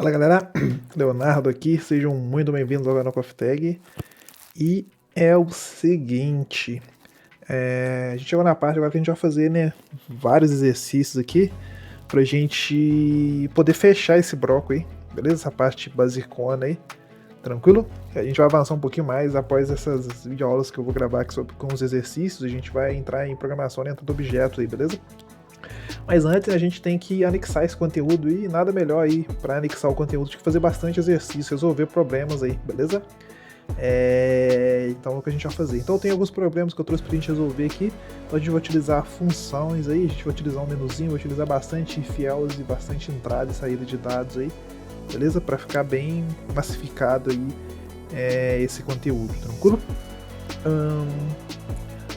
Fala galera, Leonardo aqui, sejam muito bem-vindos ao canal Coffee Tag. E é o seguinte, a gente chegou na parte agora que a gente vai fazer, né, vários exercícios aqui pra gente poder fechar esse bloco aí, beleza? Essa parte basicona aí, tranquilo? A gente vai avançar um pouquinho mais após essas videoaulas que eu vou gravar aqui com os exercícios. A gente vai entrar em programação dentro do objeto aí, beleza? Mas antes a gente tem que anexar esse conteúdo e nada melhor aí para anexar o conteúdo do que fazer bastante exercício, resolver problemas aí, beleza? Então é o que a gente vai fazer. Então tem alguns problemas que eu trouxe pra gente resolver aqui. Então a gente vai utilizar funções aí, a gente vai utilizar um menuzinho, vai utilizar bastante if else e bastante entrada e saída de dados aí, beleza? Para ficar bem massificado aí esse conteúdo, tranquilo?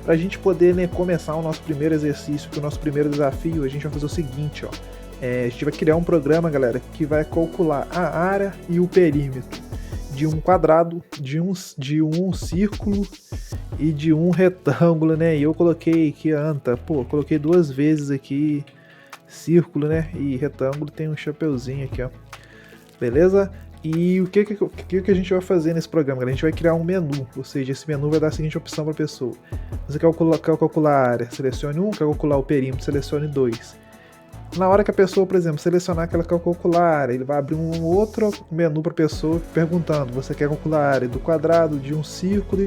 Para a gente poder, né, começar o nosso primeiro exercício, que o nosso primeiro desafio, a gente vai fazer o seguinte, ó. A gente vai criar um programa, galera, que vai calcular a área e o perímetro de um quadrado, de um círculo e de um retângulo, né? E eu coloquei aqui, coloquei duas vezes aqui círculo, né? E retângulo tem um chapeuzinho aqui, ó. Beleza? E o que a gente vai fazer nesse programa? A gente vai criar um menu, ou seja, esse menu vai dar a seguinte opção para a pessoa. Você quer calcular a área, selecione 1, quer calcular o perímetro, selecione 2. Na hora que a pessoa, por exemplo, selecionar que ela quer calcular a área, ele vai abrir um outro menu para a pessoa perguntando: você quer calcular a área do quadrado, de um círculo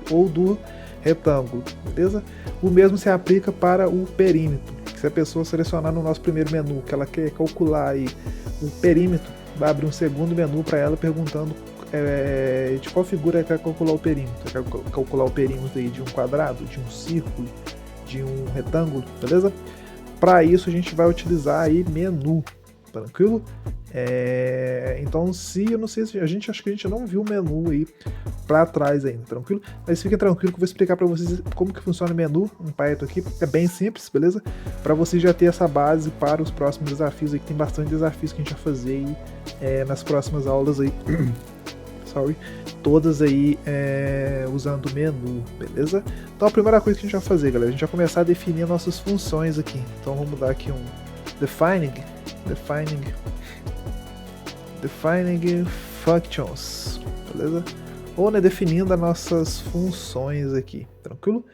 ou do retângulo, beleza? O mesmo se aplica para o perímetro. Se a pessoa selecionar no nosso primeiro menu que ela quer calcular aí o perímetro, vai abrir um segundo menu para ela perguntando de qual figura quer calcular o perímetro. Quer calcular o perímetro aí de um quadrado, de um círculo, de um retângulo, beleza? Para isso a gente vai utilizar aí menu, tranquilo? Então eu não sei se acho que a gente não viu o menu aí para trás ainda, tranquilo? Mas fica tranquilo que eu vou explicar para vocês como que funciona o menu em Python aqui. É bem simples, beleza? Para você já ter essa base para os próximos desafios aí, que tem bastante desafios que a gente vai fazer aí, nas próximas aulas aí. Todas aí usando o menu, beleza? Então a primeira coisa que a gente vai fazer, galera, a gente vai começar a definir nossas funções aqui. Então vamos dar aqui um defining functions, beleza? Ou, né, definindo as nossas funções aqui, tranquilo?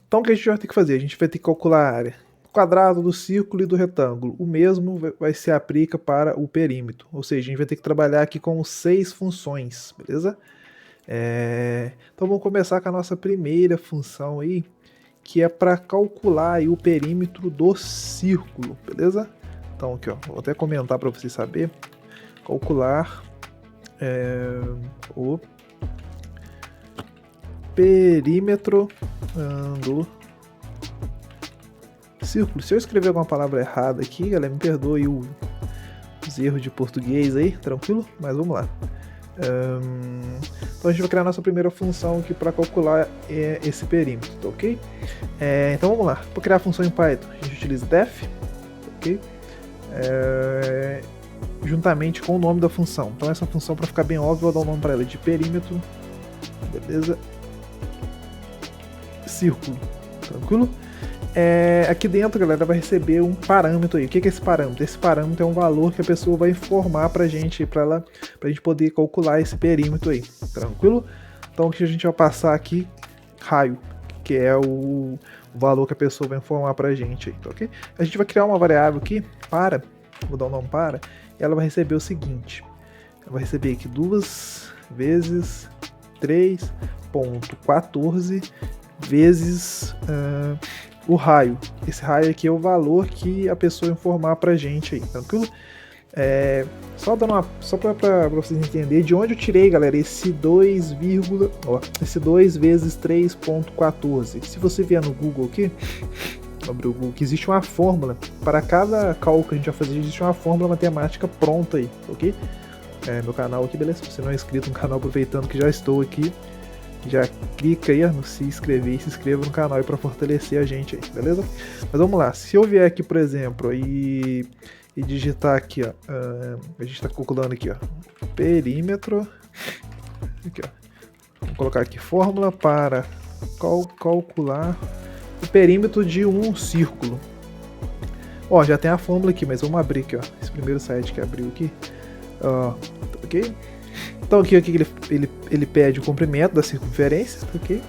Então o que a gente vai ter que fazer? A gente vai ter que calcular a área do quadrado, do círculo e do retângulo. O mesmo se aplica para o perímetro, ou seja, a gente vai ter que trabalhar aqui com 6 funções, beleza? Então vamos começar com a nossa primeira função aí, que é para calcular aí o perímetro do círculo, beleza? Então aqui, ó, vou até comentar para você saber. Calcular o perímetro do círculo. Se eu escrever alguma palavra errada aqui, galera, me perdoe os erros de português aí, tranquilo? Mas vamos lá. Então a gente vai criar a nossa primeira função aqui para calcular esse perímetro, tá ok? Então vamos lá. Para criar a função em Python, a gente utiliza def, ok? Juntamente com o nome da função. Então essa função, para ficar bem óbvio, eu vou dar o nome para ela de perímetro, beleza? Círculo, tranquilo? Aqui dentro, galera, vai receber um parâmetro aí. O que é esse parâmetro? Esse parâmetro é um valor que a pessoa vai informar pra gente, pra gente poder calcular esse perímetro aí, tranquilo? Então o que a gente vai passar aqui, raio, que é o valor que a pessoa vai informar pra gente aí, tá ok? A gente vai criar uma variável aqui, vou dar um nome para, e ela vai receber o seguinte, ela vai receber aqui 2 vezes 3.14 vezes o raio. Esse raio aqui é o valor que a pessoa informar pra gente aí, tranquilo? Só para vocês entenderem de onde eu tirei, galera, esse 2 vezes 3.14. Se você vier no Google aqui, abre o Google, que existe uma fórmula para cada cálculo que a gente vai fazer, existe uma fórmula matemática pronta aí, ok? Meu canal aqui, beleza? Se você não é inscrito no canal, aproveitando que já estou aqui, já clica aí no se inscrever e se inscreva no canal para fortalecer a gente aí, beleza? Mas vamos lá, se eu vier aqui, por exemplo, e digitar aqui, ó, a gente está calculando aqui, ó, perímetro, aqui, ó, vamos colocar aqui fórmula para calcular o perímetro de um círculo. Ó, já tem a fórmula aqui, mas vamos abrir aqui, ó, esse primeiro site que abriu aqui. Ok? Então aqui ele pede o comprimento da circunferência, ok?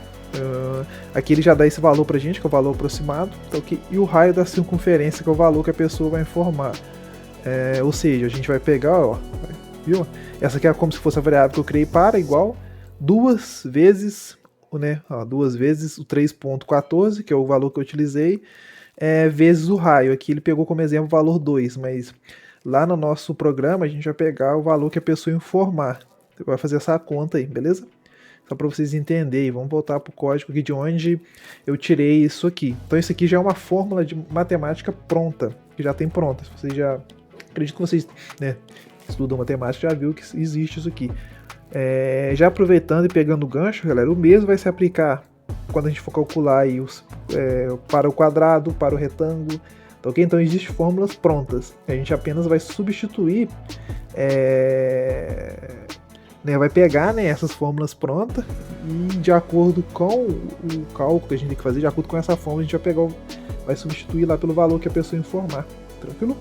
Aqui ele já dá esse valor pra gente, que é o valor aproximado, ok? E o raio da circunferência, que é o valor que a pessoa vai informar. Ou seja, a gente vai pegar, ó, viu? Essa aqui é como se fosse a variável que eu criei para, igual 2 vezes, né? 2 vezes o 3.14, que é o valor que eu utilizei, vezes o raio. Aqui ele pegou como exemplo o valor 2, mas lá no nosso programa a gente vai pegar o valor que a pessoa informar. Vai fazer essa conta aí, beleza? Só para vocês entenderem. Vamos voltar para o código aqui de onde eu tirei isso aqui. Então isso aqui já é uma fórmula de matemática pronta, que já tem pronta. Vocês já... Acredito que vocês, né, estudam matemática, já viu que existe isso aqui. Já aproveitando e pegando o gancho, galera, o mesmo vai se aplicar quando a gente for calcular aí para o quadrado, para o retângulo. Okay? Então existem fórmulas prontas. A gente apenas vai substituir, né, vai pegar, né, essas fórmulas prontas e de acordo com o cálculo que a gente tem que fazer, de acordo com essa fórmula, a gente vai substituir lá pelo valor que a pessoa informar. Tranquilo?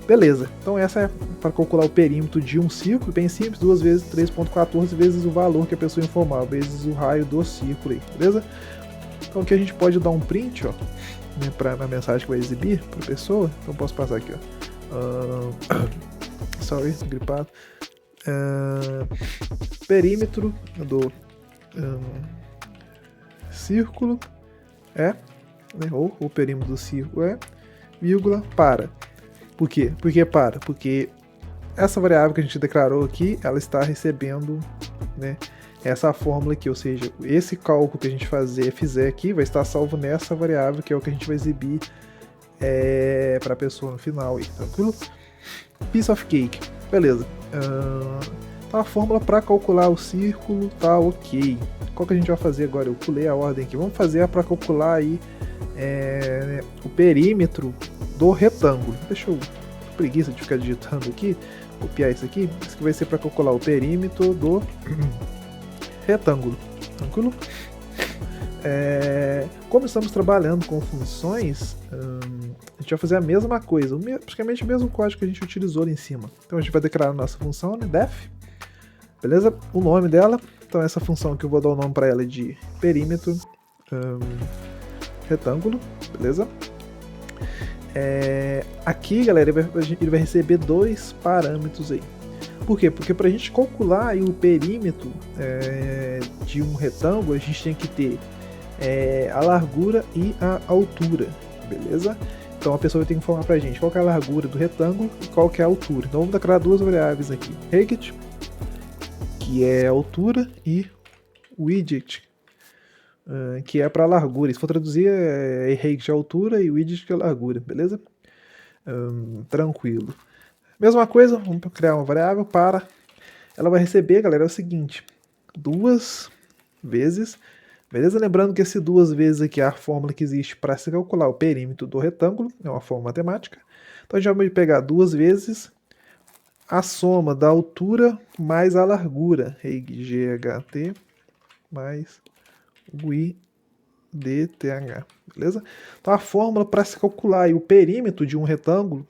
Beleza, então essa é para calcular o perímetro de um círculo, bem simples, 2 vezes 3.14 vezes o valor que a pessoa informar, vezes o raio do círculo aí, beleza? Então aqui a gente pode dar um print, ó, né, na mensagem que vai exibir para a pessoa. Então posso passar aqui, ó. Sorry, gripado. Perímetro do círculo né, ou o perímetro do círculo vírgula, para. Por quê? Por que para? Porque essa variável que a gente declarou aqui, ela está recebendo, né, essa fórmula aqui, ou seja, esse cálculo que a gente fizer aqui vai estar salvo nessa variável, que é o que a gente vai exibir para a pessoa no final, aí, tranquilo? Piece of cake, beleza. Então a fórmula para calcular o círculo tá ok. Qual que a gente vai fazer agora? Eu pulei a ordem aqui. Vamos fazer para calcular aí o perímetro do retângulo. Deixa eu... preguiça de ficar digitando aqui. Copiar isso aqui. Isso que vai ser para calcular o perímetro do retângulo. Tranquilo? Como estamos trabalhando com funções, a gente vai fazer a mesma coisa, praticamente o mesmo código que a gente utilizou ali em cima. Então a gente vai declarar a nossa função, né, def, beleza? O nome dela, então essa função que eu vou dar o nome para ela é de perímetro retângulo, beleza? Aqui, galera, ele vai receber 2 parâmetros aí. Por quê? Porque para a gente calcular aí o perímetro de um retângulo, a gente tem que ter a largura e a altura, beleza? Então a pessoa vai ter que informar pra gente qual que é a largura do retângulo e qual que é a altura. Então vamos declarar 2 variáveis aqui. Height, que é a altura, e widget, que é para largura. Se for traduzir, height é a altura e widget que é a largura, beleza? Tranquilo. Mesma coisa, vamos criar uma variável para... Ela vai receber, galera, é o seguinte, 2 vezes... Beleza? Lembrando que esse 2 vezes aqui é a fórmula que existe para se calcular o perímetro do retângulo, é uma fórmula matemática. Então a gente vai pegar 2 vezes a soma da altura mais a largura, GHT mais UIDTH, beleza? Então a fórmula para se calcular o perímetro de um retângulo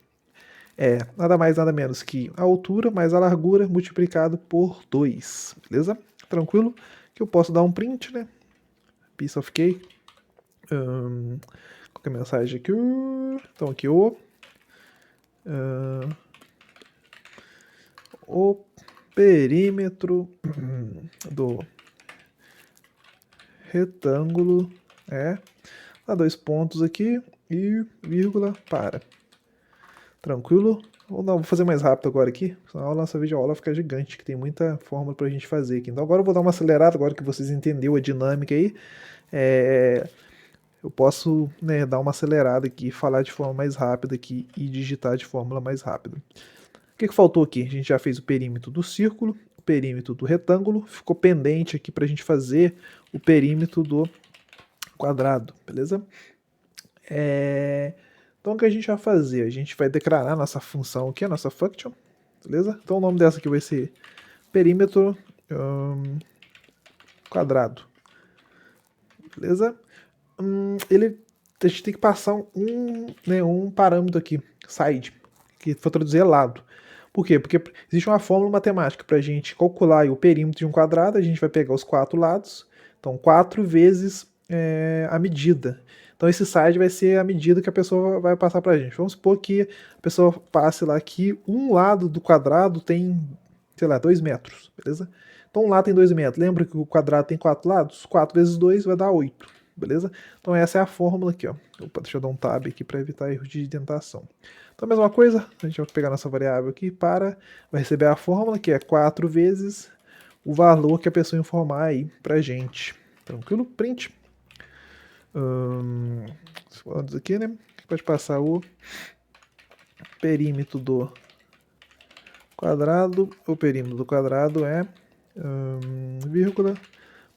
é nada mais nada menos que a altura mais a largura multiplicado por 2, beleza? Tranquilo? Que eu posso dar um print, né? Piece of cake. Qual que é a mensagem aqui? Então aqui o perímetro do retângulo dá 2 pontos aqui e vírgula para. Tranquilo? Vou fazer mais rápido agora aqui, senão a nossa videoaula fica gigante, que tem muita fórmula pra gente fazer aqui. Então agora eu vou dar uma acelerada, agora que vocês entenderam a dinâmica aí. Eu posso, né, dar uma acelerada aqui, falar de forma mais rápida aqui e digitar de fórmula mais rápida. O que faltou aqui? A gente já fez o perímetro do círculo, o perímetro do retângulo, ficou pendente aqui pra gente fazer o perímetro do quadrado, beleza? Então o que a gente vai fazer? A gente vai declarar a nossa função aqui, a nossa function, beleza? Então o nome dessa aqui vai ser perímetro quadrado, beleza? A gente tem que passar um parâmetro aqui, side. que for traduzir é lado. Por quê? Porque existe uma fórmula matemática para a gente calcular o perímetro de um quadrado, a gente vai pegar os 4 lados, então 4 vezes a medida. Então esse side vai ser a medida que a pessoa vai passar para a gente. Vamos supor que a pessoa passe lá que um lado do quadrado tem, sei lá, 2 metros, beleza? Então um lado tem 2 metros. Lembra que o quadrado tem 4 lados? 4 vezes 2 vai dar 8, beleza? Então essa é a fórmula aqui, ó. Opa, deixa eu dar um tab aqui para evitar erro de indentação. Então a mesma coisa, a gente vai pegar nossa variável aqui vai receber a fórmula, que é 4 vezes o valor que a pessoa informar aí pra gente. Tranquilo? Print. Falando aqui, né? Pode passar o perímetro do quadrado. O perímetro do quadrado é vírgula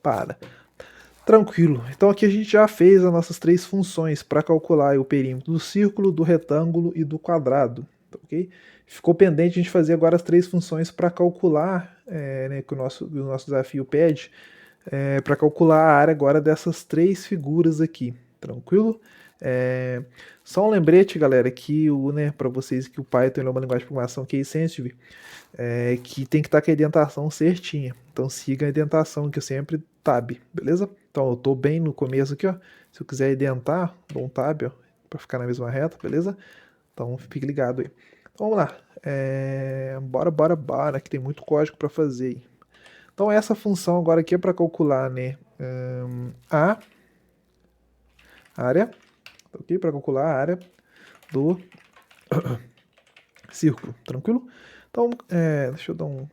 para. Tranquilo. Então aqui a gente já fez as nossas 3 funções para calcular o perímetro do círculo, do retângulo e do quadrado. Ok? Ficou pendente a gente fazer agora as 3 funções para calcular, né, que o nosso desafio pede, para calcular a área agora dessas 3 figuras aqui. Tranquilo? Só um lembrete, galera, que né, para vocês que o Python é uma linguagem de programação case sensitive, que tem que estar com a indentação certinha. Então siga a indentação que eu sempre tab, beleza? Então eu estou bem no começo aqui, ó. Se eu quiser indentar, dou um tab, ó, para ficar na mesma reta, beleza? Então fique ligado aí. Então vamos lá. Bora, que tem muito código para fazer aí. Então essa função agora aqui é para calcular, né, a área, ok? Para calcular a área do círculo, tranquilo? Então, deixa eu dar um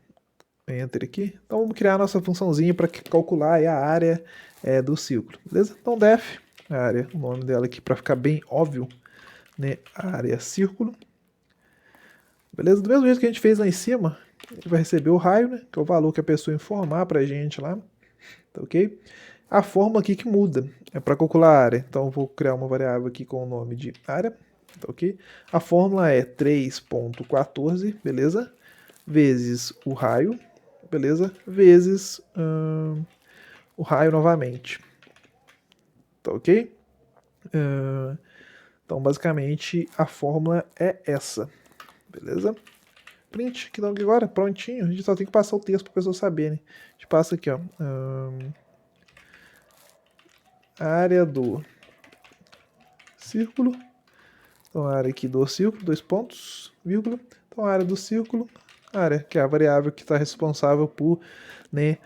enter aqui. Então vamos criar a nossa funçãozinha para calcular a área do círculo, beleza? Então def, a área, o nome dela aqui para ficar bem óbvio, né, área círculo. Beleza? Do mesmo jeito que a gente fez lá em cima, a gente vai receber o raio, né, que é o valor que a pessoa informar para a gente lá, tá ok? A fórmula aqui que muda, é para calcular a área. Então eu vou criar uma variável aqui com o nome de área, tá ok? A fórmula é 3.14, beleza? Vezes o raio, beleza? Vezes o raio novamente, tá ok? Então basicamente a fórmula é essa, beleza? Print, que não agora, prontinho. A gente só tem que passar o texto para a pessoa saber, né? A gente passa aqui, ó. Área do círculo. Então, a área aqui do círculo, 2 pontos, vírgula. Então, a área do círculo, área, que é a variável que está responsável por, né,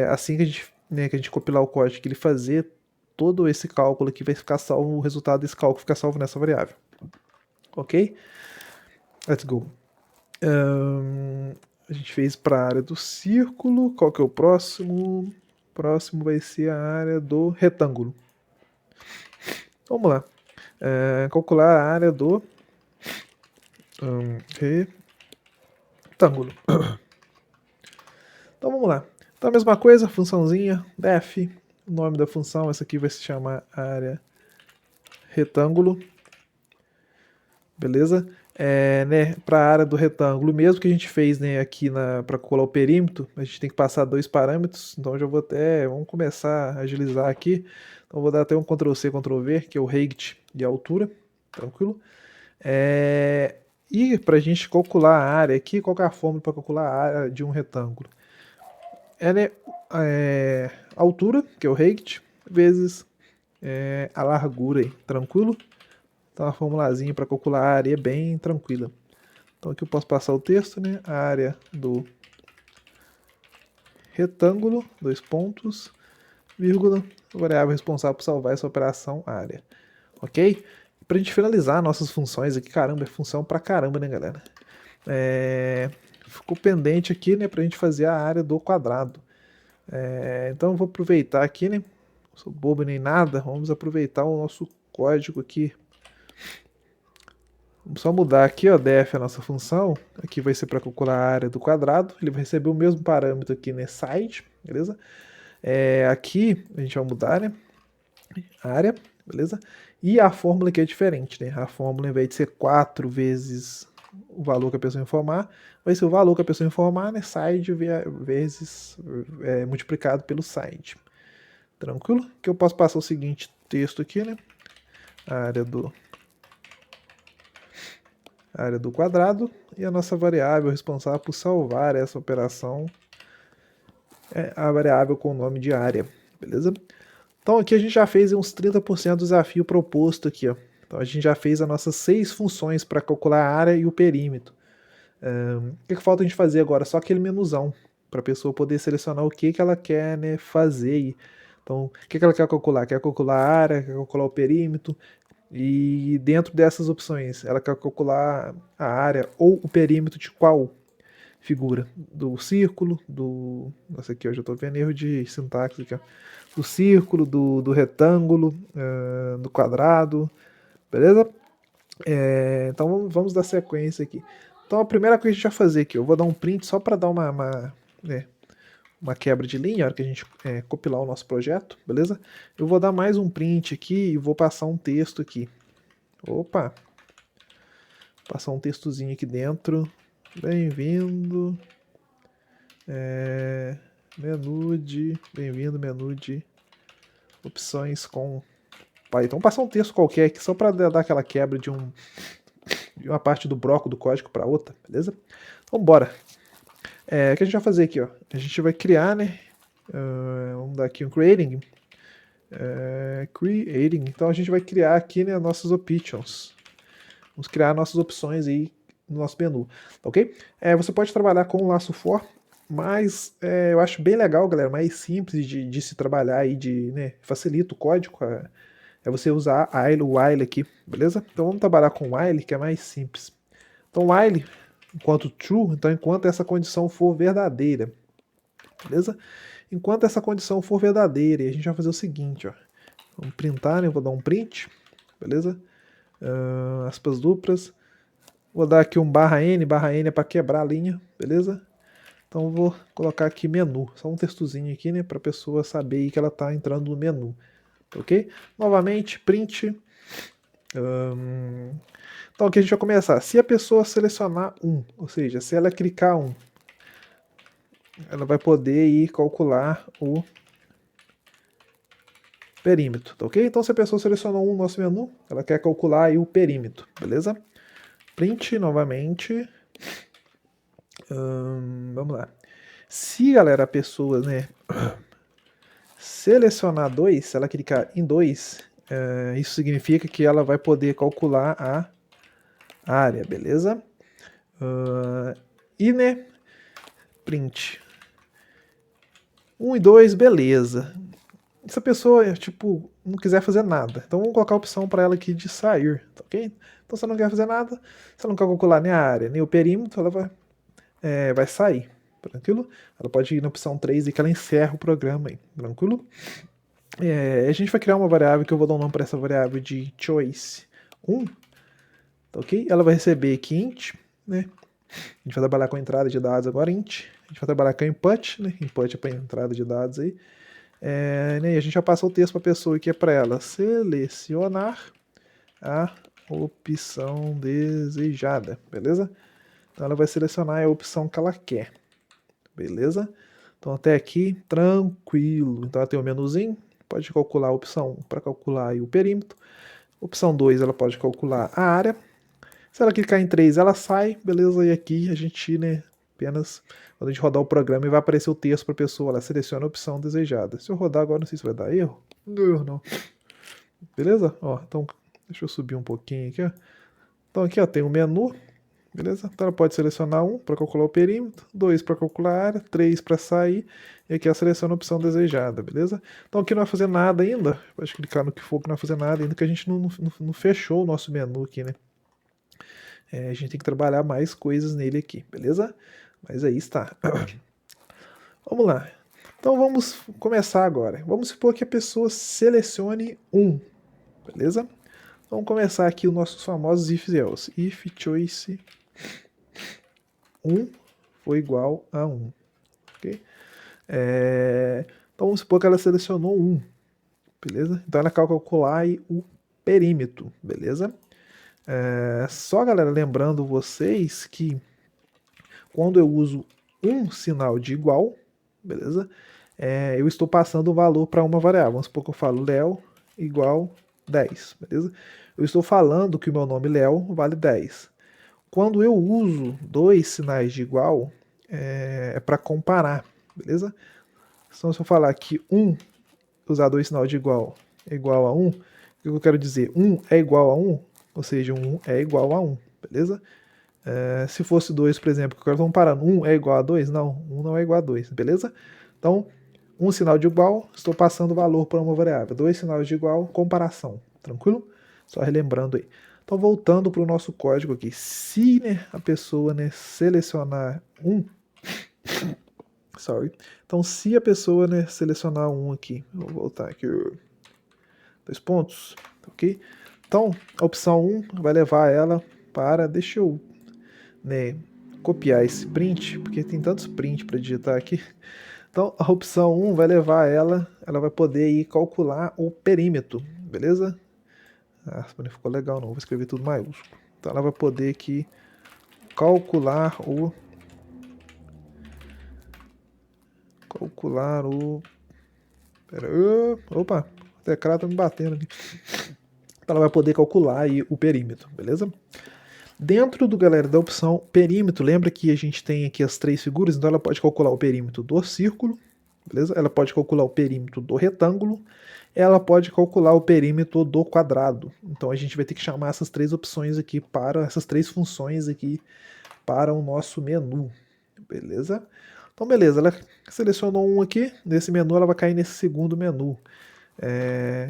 assim que a gente compilar o código, que ele fazer todo esse cálculo aqui, vai ficar salvo, o resultado desse cálculo fica salvo nessa variável. Ok? Let's go. A gente fez para a área do círculo. Qual que é o próximo? O próximo vai ser a área do retângulo. Vamos lá. Calcular a área do retângulo. Então vamos lá. Então a mesma coisa, funçãozinha, def, o nome da função, essa aqui vai se chamar área retângulo. Beleza? Né, para a área do retângulo, mesmo que a gente fez, né, aqui para calcular o perímetro, a gente tem que passar 2 parâmetros, então já vou vamos começar a agilizar aqui. Então vou dar até um Ctrl+C, Ctrl+V, que é o height e a altura, tranquilo? E para a gente calcular a área aqui, qual que é a fórmula para calcular a área de um retângulo? Né, a altura, que é o height, vezes a largura aí, tranquilo? Então, a formulazinha para calcular a área é bem tranquila. Então, aqui eu posso passar o texto, né? A área do retângulo, 2 pontos, vírgula, variável responsável por salvar essa operação área. Ok? Para a gente finalizar nossas funções aqui, caramba, é função pra caramba, né, galera? Ficou pendente aqui, né, para a gente fazer a área do quadrado. Então, eu vou aproveitar aqui, né? Não sou bobo nem nada, vamos aproveitar o nosso código aqui. Vamos só mudar aqui, ó, def a nossa função, aqui vai ser para calcular a área do quadrado, ele vai receber o mesmo parâmetro aqui, né, side, beleza? Aqui a gente vai mudar, né, área, beleza? E a fórmula aqui é diferente, né, a fórmula, ao invés de ser 4 vezes o valor que a pessoa informar, vai ser o valor que a pessoa informar, né, side vezes multiplicado pelo side. Tranquilo? Que eu posso passar o seguinte texto aqui, né, a área do área do quadrado, e a nossa variável responsável por salvar essa operação é a variável com o nome de área, beleza? Então aqui a gente já fez uns 30% do desafio proposto aqui, ó. Então a gente já fez as nossas 6 funções para calcular a área e o perímetro. O que falta a gente fazer agora? Só aquele menuzão, para a pessoa poder selecionar o que ela quer, né, fazer. Então, o que ela quer calcular? Quer calcular a área, quer calcular o perímetro, e dentro dessas opções, ela quer calcular a área ou o perímetro de qual figura? Do círculo, do... Nossa, aqui eu já estou vendo erro de sintaxe aqui, ó. Do círculo, do retângulo, do quadrado, beleza? Então vamos dar sequência aqui. Então a primeira coisa que a gente vai fazer aqui, eu vou dar um print só para dar uma quebra de linha, na hora que a gente compilar o nosso projeto, beleza? Eu vou dar mais um print aqui e vou passar um texto aqui. Opa! Passar um textozinho aqui dentro. Bem-vindo. Menu de... Bem-vindo, menu de opções com... Então passar um texto qualquer aqui só para dar aquela quebra de uma parte do bloco do código para outra, beleza? Então bora. O que a gente vai fazer aqui, ó? A gente vai criar, né? Vamos dar aqui um creating. Creating. Então a gente vai criar aqui, né, nossas options. Vamos criar nossas opções aí no nosso menu, ok? Você pode trabalhar com o laço for, mas eu acho bem legal, galera, mais simples de se trabalhar aí, né, facilita o código. É você usar o while aqui, beleza? Então vamos trabalhar com o while, que é mais simples. Então while, enquanto true, então enquanto essa condição for verdadeira, beleza? Enquanto essa condição for verdadeira, e a gente vai fazer o seguinte, ó. Vamos printar, né? Eu vou dar um print, beleza? Aspas duplas. Vou dar aqui um /n é para quebrar a linha, beleza? Então vou colocar aqui menu, só um textozinho aqui, né, para a pessoa saber que ela está entrando no menu, ok? Novamente, print. Então aqui a gente vai começar. Se a pessoa selecionar ou seja, se ela clicar ela vai poder ir calcular o perímetro, tá ok? Então se a pessoa selecionou no nosso menu, ela quer calcular aí o perímetro, beleza? Print novamente. Vamos lá. Se, galera, a pessoa, né, selecionar 2, se ela clicar em 2, isso significa que ela vai poder calcular a área, beleza? E, né, print 1 e 2, beleza. Se a pessoa, tipo, não quiser fazer nada, então vamos colocar a opção para ela aqui de sair, tá ok? Então se ela não quer fazer nada, se ela não quer calcular nem a área, nem o perímetro, ela vai sair, tranquilo? Ela pode ir na opção 3 e que ela encerra o programa aí, tranquilo? A gente vai criar uma variável que eu vou dar um nome para essa variável de choice 1, tá ok? Ela vai receber aqui int, né? A gente vai trabalhar com a entrada de dados agora, int. A gente vai trabalhar com input, né? Input é para entrada de dados aí. Né? E a gente já passa o texto para a pessoa que é para ela selecionar a opção desejada, beleza? Então ela vai selecionar a opção que ela quer, beleza? Então até aqui, tranquilo. Então ela tem o menuzinho, pode calcular a opção 1 para calcular aí o perímetro. Opção 2 ela pode calcular a área. Se ela clicar em 3 ela sai, beleza? E aqui a gente, né, apenas, quando a gente rodar o programa, vai aparecer o texto para a pessoa, ela seleciona a opção desejada. Se eu rodar agora, não sei se vai dar erro. Não deu erro não. Beleza? Ó, então, deixa eu subir um pouquinho aqui, ó. Então aqui, ó, tem o menu, beleza? Então ela pode selecionar 1 para calcular o perímetro, 2 para calcular a área, 3 para sair, e aqui ela seleciona a opção desejada, beleza? Então aqui não vai fazer nada ainda, pode clicar no que for que não vai fazer nada ainda, que a gente não fechou o nosso menu aqui, né? A gente tem que trabalhar mais coisas nele aqui, beleza? Mas aí está. Vamos lá. Então vamos começar agora. Vamos supor que a pessoa selecione 1, beleza? Vamos começar aqui os nossos famosos if else. If choice 1 for igual a 1. Ok? Então vamos supor que ela selecionou 1, beleza? Então ela quer calcular aí o perímetro, beleza? Só, galera, lembrando vocês que quando eu uso um sinal de igual, beleza? Eu estou passando o valor para uma variável. Vamos supor que eu falo Léo igual 10, beleza? Eu estou falando que o meu nome Léo vale 10. Quando eu uso dois sinais de igual, é para comparar, beleza? Então, se eu falar que usar dois sinais de igual é igual a 1, o que eu quero dizer? 1 é igual a 1, ou seja, 1 é igual a 1, beleza? Se fosse 2, por exemplo, eu quero comparar 1 é igual a 2, não, 1 não é igual a 2, beleza? Então, um sinal de igual, estou passando o valor para uma variável. Dois sinais de igual, comparação, tranquilo? Só relembrando aí. Então, voltando para o nosso código aqui, se né, a pessoa né, selecionar então se a pessoa né, selecionar aqui, vou voltar aqui, 2 pontos, ok? Então, a opção 1 vai levar ela para, deixa eu né, copiar esse print, porque tem tantos print para digitar aqui. Então, a opção 1 vai levar ela vai poder ir calcular o perímetro, beleza? Não ficou legal não, vou escrever tudo maiúsculo. Então ela vai poder aqui calcular o pera, opa, o teclado tá me batendo aqui. Então ela vai poder calcular aí o perímetro, beleza? Dentro do, galera, da opção perímetro, lembra que a gente tem aqui as 3 figuras, então ela pode calcular o perímetro do círculo, beleza? Ela pode calcular o perímetro do retângulo, ela pode calcular o perímetro do quadrado. Então a gente vai ter que chamar essas 3 opções aqui essas 3 funções aqui para o nosso menu, beleza? Então beleza, ela selecionou um aqui, nesse menu ela vai cair nesse segundo menu.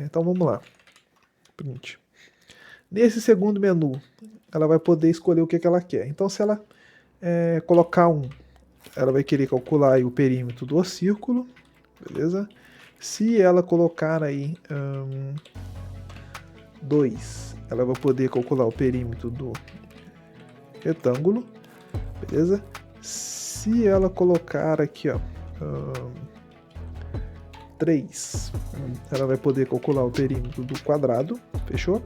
Então vamos lá, print. Nesse segundo menu, ela vai poder escolher o que ela quer. Então se ela colocar ela vai querer calcular aí o perímetro do círculo, beleza? Se ela colocar aí 2, ela vai poder calcular o perímetro do retângulo, beleza? Se ela colocar aqui, ó, 3, ela vai poder calcular o perímetro do quadrado, fechou?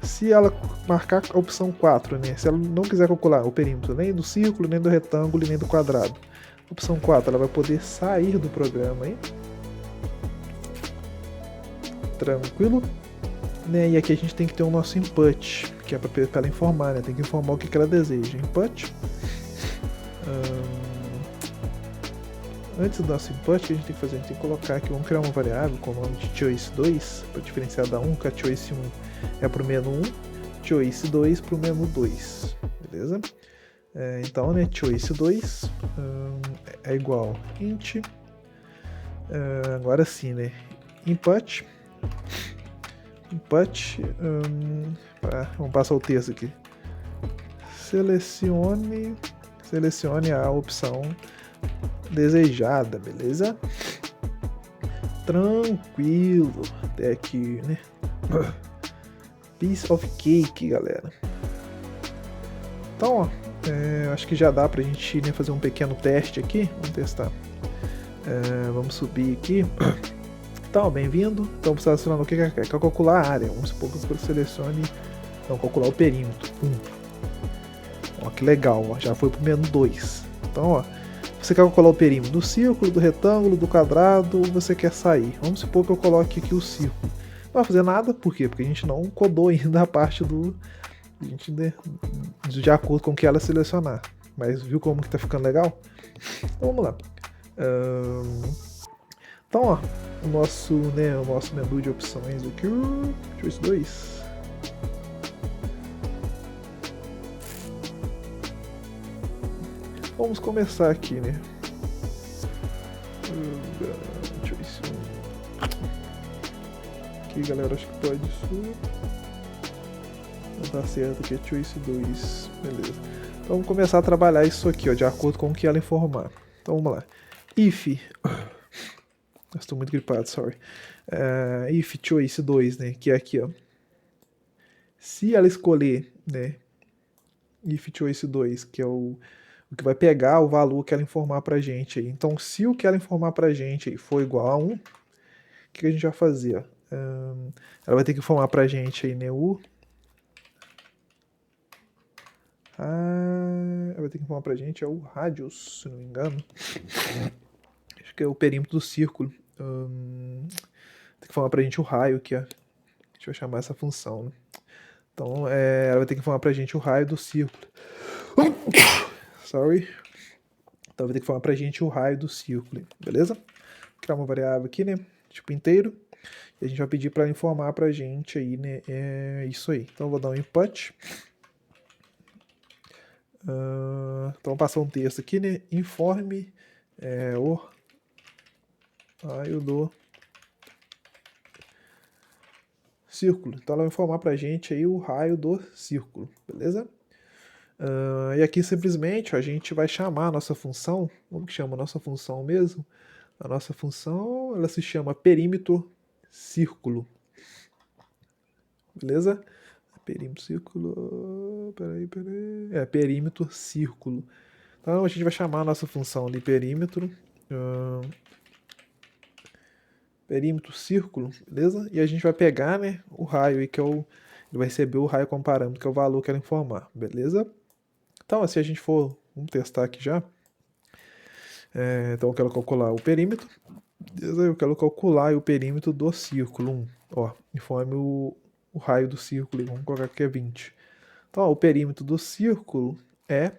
Se ela marcar a opção 4, né? Se ela não quiser calcular o perímetro nem do círculo, nem do retângulo, nem do quadrado, opção 4, ela vai poder sair do programa aí. Tranquilo? Né? E aqui a gente tem que ter o nosso input, que é para ela informar, né? Tem que informar o que ela deseja. Input. Antes do nosso input, o que a gente tem que fazer? A gente tem que colocar aqui, vamos criar uma variável com o nome de choice2, para diferenciar da 1, que a choice 1 é para o menu 1, choice 2 para o menu 2, beleza? Então, né, choice 2 é igual int, agora sim, né, input, vamos passar o texto aqui, selecione a opção desejada, beleza? Tranquilo, até aqui, né? Piece of cake, galera. Então, ó, acho que já dá pra gente né, fazer um pequeno teste aqui. Vamos testar. Vamos subir aqui. Então, bem-vindo. Então, você está selecionando o que quer calcular a área. Vamos supor que você selecione. Então, calcular o perímetro. Ó, que legal, ó, já foi pro menu 2. Então, ó, você quer calcular o perímetro do círculo, do retângulo, do quadrado, ou você quer sair? Vamos supor que eu coloque aqui o círculo. Não vai fazer nada, por quê? Porque a gente não codou ainda a parte do... A gente, de acordo com o que ela selecionar. Mas viu como que tá ficando legal? Então vamos lá. Então, ó, o nosso menu de opções aqui, choice 2. Vamos começar aqui, né? Choice 1. Aqui, galera, acho que pode isso. Não tá certo aqui, é choice 2. Beleza. Então vamos começar a trabalhar isso aqui, ó, de acordo com o que ela informar. Então vamos lá. If. Estou muito gripado, sorry. If choice 2, né? Que é aqui, ó. Se ela escolher, né? If choice 2, que é o que vai pegar o valor que ela informar pra gente aí. Então, se o que ela informar pra gente aí for igual a 1, o que a gente vai fazer? Ela vai ter que informar pra gente aí, né? Ela vai ter que informar pra gente o radius, se não me engano. Acho que é o perímetro do círculo. Tem que informar pra gente o raio, que é. A gente vai chamar essa função, né? Então ela vai ter que informar pra gente o raio do círculo. Sorry. Então vai ter que informar pra gente o raio do círculo, beleza? Vou criar uma variável aqui, né? Tipo inteiro. E a gente vai pedir para informar pra gente aí, né? Isso aí. Então eu vou dar um input. Então passar um texto aqui, né? Informe o raio do círculo. Então ela vai informar pra gente aí o raio do círculo, beleza? E aqui simplesmente ó, a gente vai chamar a nossa função. Como que chama a nossa função mesmo? A nossa função ela se chama perímetro círculo, beleza? Perímetro círculo. Peraí. Perímetro círculo. Então a gente vai chamar a nossa função de perímetro. Perímetro círculo, beleza? E a gente vai pegar, né, o raio aí que é o. Ele vai receber o raio como parâmetro, que é o valor que ela informar, beleza? Então, se a gente for. Vamos testar aqui já. Então eu quero calcular o perímetro. Beleza? Eu quero calcular o perímetro do círculo 1. Ó, informe o raio do círculo. Vamos colocar que é 20. Então, ó, o perímetro do círculo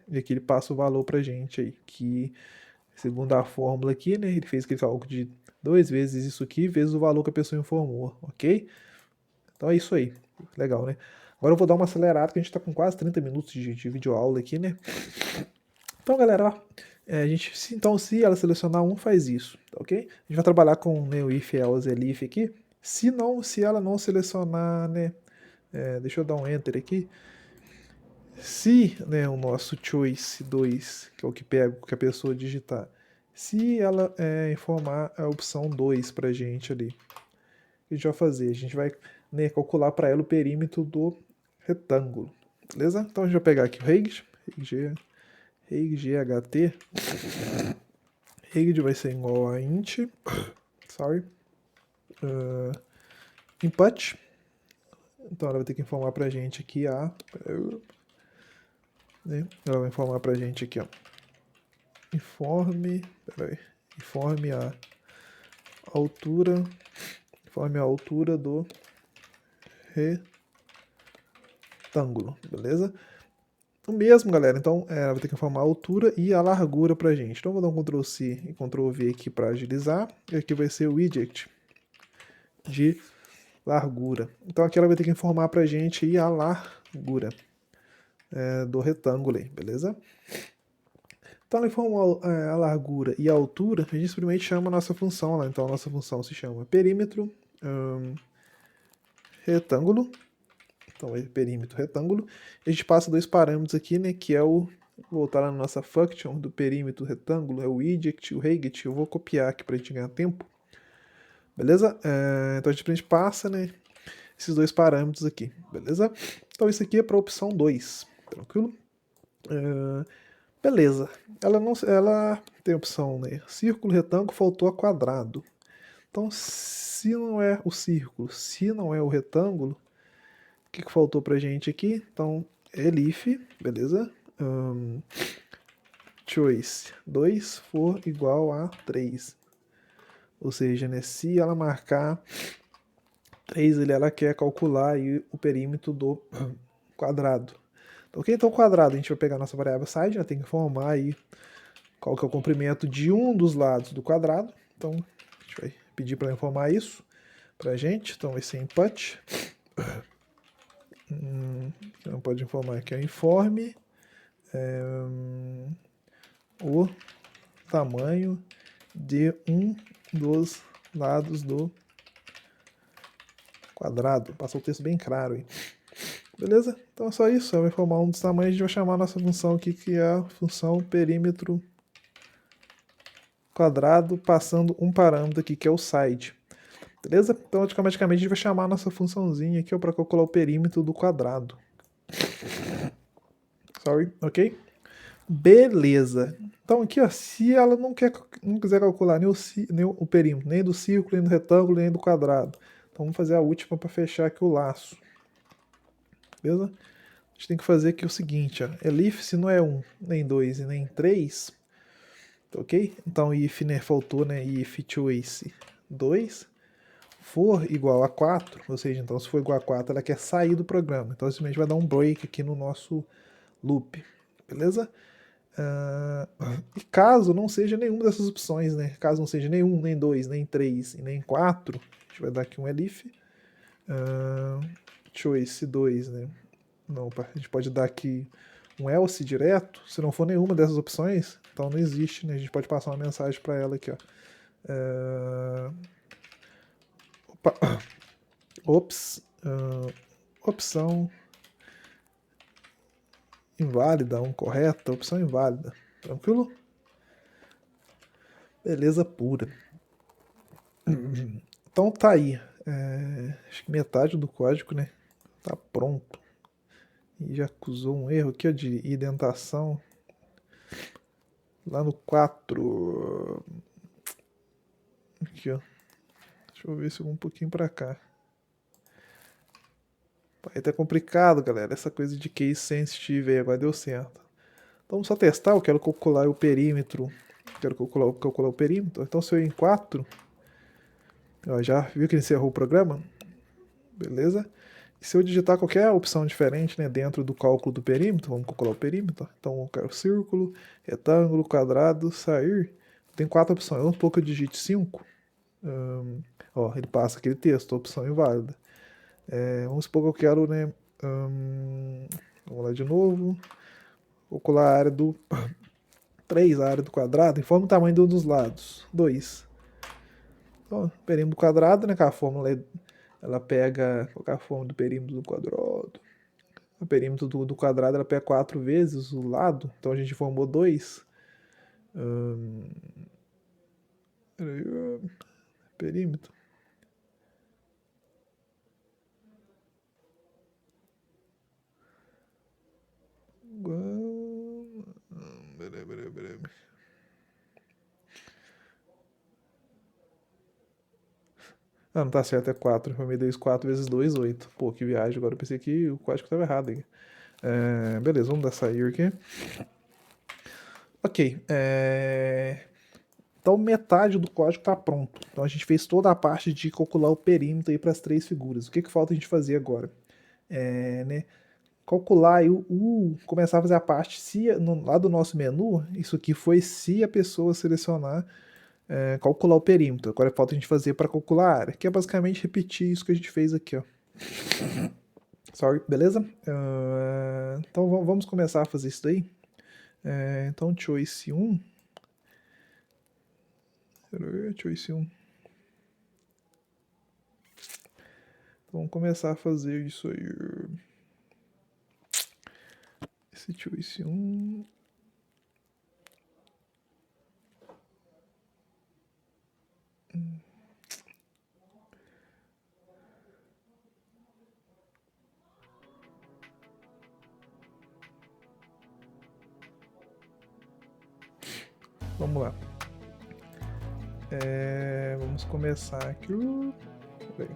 e aqui ele passa o valor pra gente aí, que segundo a fórmula aqui, né, ele fez aquele cálculo de 2 vezes isso aqui, vezes o valor que a pessoa informou, ok? Então é isso aí, legal, né? Agora eu vou dar uma acelerada, que a gente tá com quase 30 minutos de videoaula aqui, né? Então, galera, ó, se ela selecionar um, faz isso, tá ok? A gente vai trabalhar com né, o if, else, elif aqui. Se ela não selecionar, né, deixa eu dar um enter aqui. Se né, o nosso choice 2, que é o que pega que a pessoa digitar, se ela informar a opção 2 para a gente ali, o que a gente vai fazer? A gente vai né, calcular para ela o perímetro do retângulo, beleza? Então a gente vai pegar aqui o reigdt, reigd vai ser igual a int, input, então ela vai ter que informar para a gente aqui ela vai informar para a gente aqui, ó, informe a altura do retângulo, beleza? O mesmo, galera, então ela vai ter que informar a altura e a largura pra gente. Então eu vou dar um Ctrl C e Ctrl V aqui para agilizar, e aqui vai ser o widget de largura. Então aqui ela vai ter que informar pra gente aí a largura do retângulo aí, beleza? Então ela informa a largura e a altura, a gente simplesmente chama a nossa função lá. Então a nossa função se chama perímetro retângulo. Então é perímetro retângulo. A gente passa dois parâmetros aqui, né? Que é o. Vou voltar lá na nossa function do perímetro retângulo, é o widget e o reigdt. Eu vou copiar aqui para a gente ganhar tempo. Beleza? Então a gente passa, né? Esses dois parâmetros aqui, beleza? Então isso aqui é para a opção 2, tranquilo? Beleza. Ela tem a opção, né? Círculo, retângulo, faltou a quadrado. Então, se não é o círculo, se não é o retângulo, o que faltou pra gente aqui? Então, elif, beleza? Choice 2 for igual a 3. Ou seja, né, se ela marcar 3, ela quer calcular aí o perímetro do quadrado. Então, ok? Então, o quadrado, a gente vai pegar a nossa variável side, tem que informar aí qual que é o comprimento de um dos lados do quadrado. Então, a gente vai pedir para informar isso pra gente. Então, vai ser input. Não pode informar que é informe o tamanho de um dos lados do quadrado. Passou o texto bem claro aí. Beleza? Então é só isso. Ela vai informar um dos tamanhos. A gente vai chamar a nossa função aqui, que é a função perímetro quadrado, passando um parâmetro aqui, que é o side. Beleza? Então automaticamente a gente vai chamar a nossa funçãozinha aqui para calcular o perímetro do quadrado. Ok? Beleza. Então aqui, ó, se ela não quiser calcular nem o perímetro, nem do círculo, nem do retângulo, nem do quadrado. Então vamos fazer a última para fechar aqui o laço. Beleza? A gente tem que fazer aqui o seguinte, ó. Elif, se não é 1, nem 2 e nem 3, ok? Então if, né, faltou, né, if choice 2 for igual a 4, ou seja, então se for igual a 4, ela quer sair do programa. Então simplesmente vai dar um break aqui no nosso loop, beleza? E caso não seja nenhuma dessas opções, né? Caso não seja nenhum, nem 2, nem 3 e nem 4, a gente vai dar aqui um elif. Choice 2, né? Não, a gente pode dar aqui um else direto. Se não for nenhuma dessas opções, então não existe, né? A gente pode passar uma mensagem para ela aqui, ó. Opção inválida, correta, opção inválida. Tranquilo? Beleza pura. Então tá aí. Acho que metade do código, né? Tá pronto. E já acusou um erro aqui, ó, de indentação. Lá no 4. Aqui, ó. Deixa eu ver se eu vou um pouquinho pra cá. Aí tá complicado, galera. Essa coisa de case sensitive aí, agora deu certo. Então vamos só testar. Eu quero calcular o perímetro. Quero calcular o perímetro. Então se eu ir em 4. Ó, já viu que ele encerrou o programa? Beleza? E se eu digitar qualquer opção diferente, né, dentro do cálculo do perímetro, vamos calcular o perímetro. Então eu quero círculo, retângulo, quadrado, sair. Tem 4 opções. Vamos supor que eu digite 5. Ó, ele passa aquele texto, opção inválida. Vamos supor que eu quero, né? Vamos lá de novo. Calcular a área do 3, a área do quadrado, informa o tamanho de um dos lados. 2. Então, perímetro quadrado, né? Que a fórmula ela pega. Qual é a fórmula do perímetro do quadrado? O perímetro do quadrado ela pega 4 vezes o lado. Então a gente formou 2. Perímetro. Não tá certo, é 4. Eu me dei 4 vezes 2, 8. Pô, que viagem. Agora eu pensei que o código estava errado aí. Beleza, vamos dar sair aqui. Ok. Então metade do código está pronto. Então a gente fez toda a parte de calcular o perímetro aí para as 3 figuras. O que falta a gente fazer agora? Né? Calcular e começar a fazer a parte lá do nosso menu. Isso aqui foi se a pessoa selecionar calcular o perímetro. Agora falta a gente fazer para calcular a área, que é basicamente repetir isso que a gente fez aqui, ó. Sorry, beleza? Então vamos começar a fazer isso daí. Então choice 1. Choice 1. Então, vamos começar a fazer isso aí. Esse choice 1. Vamos lá. Vamos começar aqui. Peraí.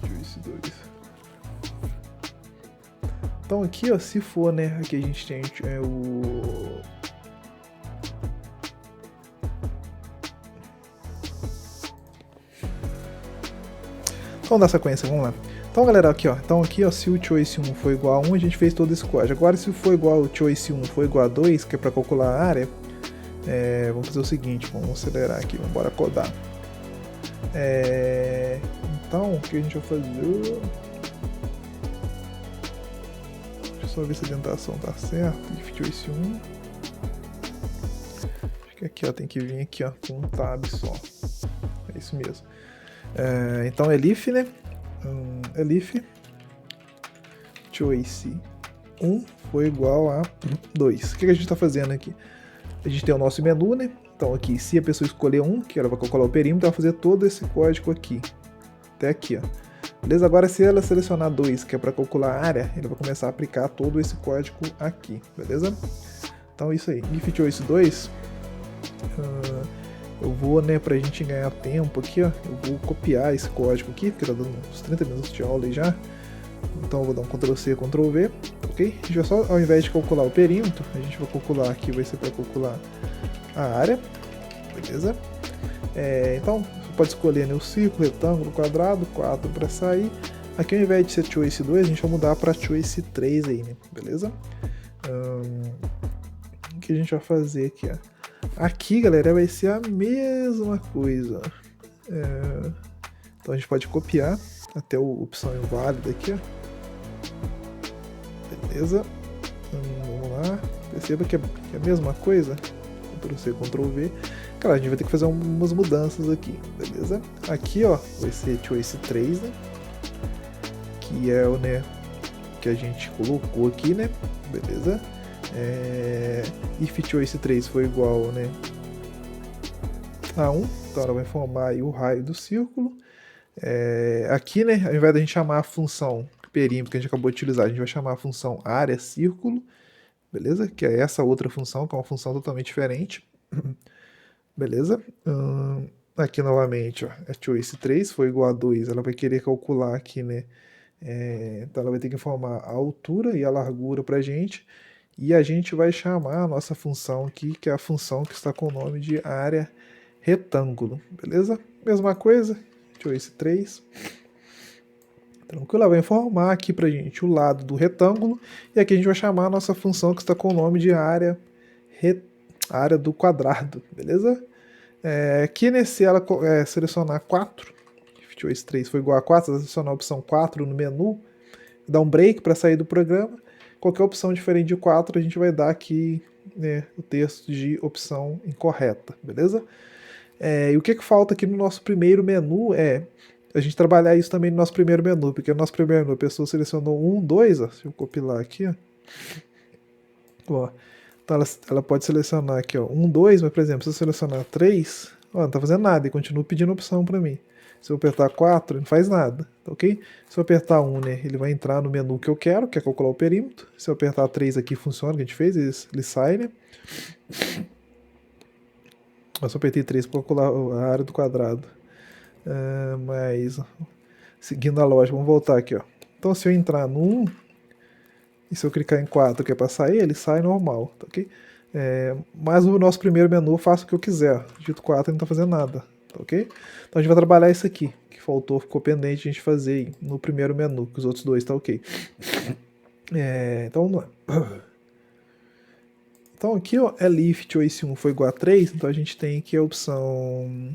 Choice 2. Então aqui, ó, se for, né, aqui a gente tem o... Vamos dar sequência, vamos lá. Então, galera, aqui, ó. Então aqui, ó, se o choice 1 for igual a 1, a gente fez todo esse código. Agora, se for igual o choice 1 for igual a 2, que é para calcular a área, vamos fazer o seguinte, vamos acelerar aqui, vamos embora codar. Então, o que a gente vai fazer? Deixa eu só ver se a indentação tá certa. If choice 1. Acho que aqui, ó, tem que vir aqui, ó, com um tab só. É isso mesmo. Então, elif, né? Elif choice 1 foi igual a 2. O que a gente está fazendo aqui? A gente tem o nosso menu, né? Então aqui, se a pessoa escolher 1, que ela vai calcular o perímetro, ela vai fazer todo esse código aqui. Até aqui, ó. Beleza? Agora se ela selecionar 2, que é para calcular a área, ele vai começar a aplicar todo esse código aqui. Beleza? Então isso aí. If choice 2... eu vou, né, pra gente ganhar tempo aqui, ó, eu vou copiar esse código aqui, porque tá dando uns 30 minutos de aula aí já. Então eu vou dar um Ctrl+C, Ctrl+V, ok? A gente vai só, ao invés de calcular o perímetro, a gente vai calcular aqui, vai ser para calcular a área, beleza? Então, você pode escolher, né, o círculo, retângulo, quadrado, 4 para sair. Aqui ao invés de ser Choice 2, a gente vai mudar para Choice 3 aí, né? Beleza? O que a gente vai fazer aqui, ó? Aqui, galera, vai ser a mesma coisa. Então a gente pode copiar até a opção inválida aqui, ó. Beleza? Vamos lá. Perceba que é a mesma coisa. Ctrl+C, Ctrl+V. Cara, a gente vai ter que fazer umas mudanças aqui, beleza? Aqui, ó, vai ser Choice 3, né? Que é o, né, que a gente colocou aqui, né? Beleza? If Choice 3 for igual, né, a 1, então ela vai formar aí o raio do círculo. Aqui, né, ao invés da gente chamar a função perímetro que a gente acabou de utilizar, a gente vai chamar a função área círculo, beleza? Que é essa outra função, que é uma função totalmente diferente. Beleza? Aqui novamente, ó, é Choice 3 foi igual a 2, ela vai querer calcular aqui, né? Então ela vai ter que informar a altura e a largura pra gente. E a gente vai chamar a nossa função aqui, que é a função que está com o nome de área retângulo, beleza? Mesma coisa, Choice 3. Tranquilo, ela vai informar aqui pra gente o lado do retângulo. E aqui a gente vai chamar a nossa função que está com o nome de área do quadrado, beleza? Aqui nesse ela selecionar 4, Choice 3 foi igual a 4, ela selecionar a opção 4 no menu, dá um break para sair do programa. Qualquer opção diferente de 4 a gente vai dar aqui, né, o texto de opção incorreta, beleza? E o que falta aqui no nosso primeiro menu é a gente trabalhar isso também no nosso primeiro menu, porque no nosso primeiro menu a pessoa selecionou 1, 2, ó, se eu compilar aqui, ó, então ela pode selecionar aqui, ó, 1, 2, mas por exemplo, se eu selecionar 3, ó, não tá fazendo nada e continua pedindo opção para mim. Se eu apertar 4, não faz nada, tá ok? Se eu apertar 1, né, ele vai entrar no menu que eu quero, que é calcular o perímetro. Se eu apertar 3 aqui, funciona, que a gente fez, ele sai, né? Eu só apertei 3 para calcular a área do quadrado. Mas, seguindo a lógica, vamos voltar aqui, ó. Então, se eu entrar no 1, e se eu clicar em 4, que é para sair, ele sai normal, tá ok? Mas no nosso primeiro menu eu faço o que eu quiser. Digito 4 e não está fazendo nada, tá ok? Então a gente vai trabalhar isso aqui, que faltou, ficou pendente a gente fazer no primeiro menu, que os outros dois tá ok. Então vamos lá. Então aqui, ó, if Choice 1 foi igual a 3, então a gente tem aqui a opção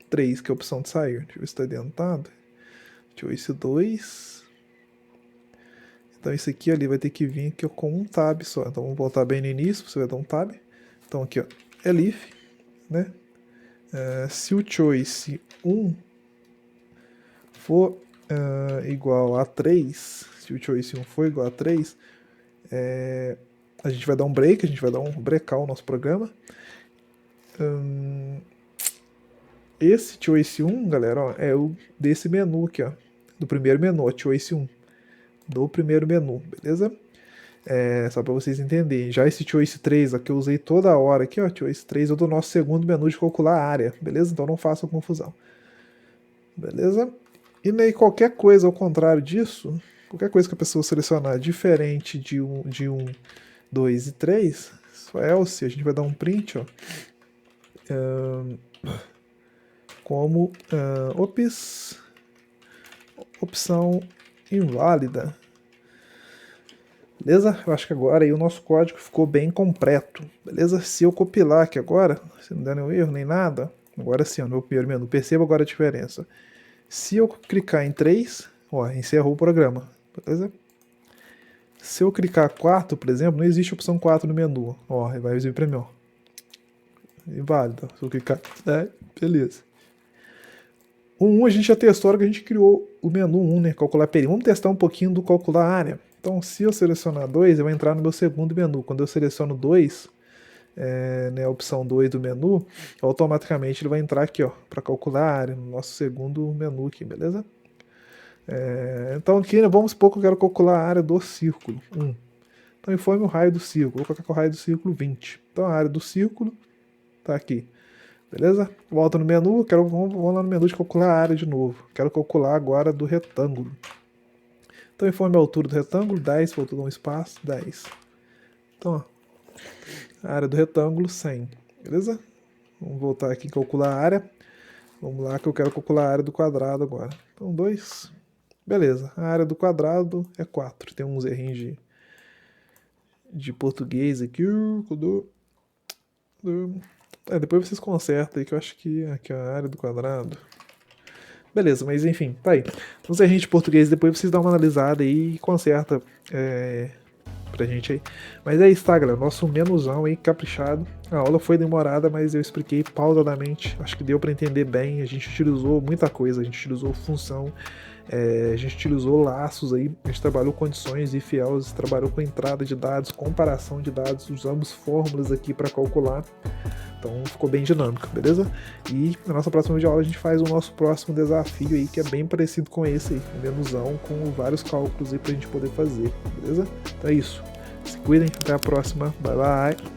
3, que é a opção de sair. Deixa eu ver se está adiantado. Choice 2. Então isso aqui ali vai ter que vir aqui com um tab só. Então vamos voltar bem no início, você vai dar um tab. Então aqui, ó, if, né? Se o Choice 1 for igual a 3, se o Choice 1 for igual a 3, a gente vai dar um break, a gente vai dar um breakout no nosso programa. Esse Choice 1, galera, ó, é o desse menu aqui, ó, do primeiro menu, ó, Choice 1. Do primeiro menu, beleza? Só para vocês entenderem. Já esse Choice 3 aqui eu usei toda hora aqui, ó, Choice 3 é do nosso segundo menu de calcular a área, beleza? Então não façam confusão. Beleza? E nem qualquer coisa ao contrário disso, qualquer coisa que a pessoa selecionar diferente de 1, 2 e 3, só else, a gente vai dar um print, ó, como opção inválida. Beleza? Eu acho que agora aí o nosso código ficou bem completo. Beleza? Se eu compilar aqui agora, se não der nenhum erro nem nada, agora sim, no meu primeiro menu, perceba agora a diferença. Se eu clicar em 3, ó, encerrou o programa. Beleza? Se eu clicar 4, por exemplo, não existe opção 4 no menu. Ó, ele vai exibir para mim, ó. Inválido. Se eu clicar, beleza. O 1 a gente já testou a hora que a gente criou o menu 1, né? Calcular perímetro. Vamos testar um pouquinho do calcular área. Então, se eu selecionar 2, eu vou entrar no meu segundo menu. Quando eu seleciono 2, né, a opção 2 do menu, automaticamente ele vai entrar aqui, ó, para calcular a área, no nosso segundo menu aqui, beleza? Então aqui, né, vamos supor que eu quero calcular a área do círculo 1. Então informe o raio do círculo. Vou colocar que o raio do círculo 20. Então a área do círculo está aqui. Beleza? Volta no menu, vamos lá no menu de calcular a área de novo. Quero calcular agora do retângulo. Então informe a altura do retângulo, 10, faltou dar um espaço, 10. Então, ó, a área do retângulo, 100, beleza? Vamos voltar aqui e calcular a área. Vamos lá que eu quero calcular a área do quadrado agora. Então, 2. Beleza, a área do quadrado é 4. Tem uns errinhos de português aqui. Depois vocês consertam aí, que eu acho que aqui é a área do quadrado. Beleza, mas enfim, tá aí. Então, os errinhos de português, depois vocês dão uma analisada aí e conserta pra gente aí. Mas é isso, tá, galera? Nosso menuzão aí, caprichado. A aula foi demorada, mas eu expliquei pausadamente. Acho que deu pra entender bem. A gente utilizou muita coisa. A gente utilizou função. A gente utilizou laços aí. A gente trabalhou condições e fiels. Trabalhou com entrada de dados, comparação de dados. Usamos fórmulas aqui para calcular. Então ficou bem dinâmico, beleza? E na nossa próxima videoaula a gente faz o nosso próximo desafio aí, que é bem parecido com esse aí, um menuzão com vários cálculos aí pra gente poder fazer, beleza? Então é isso. Se cuidem, até a próxima. Bye bye!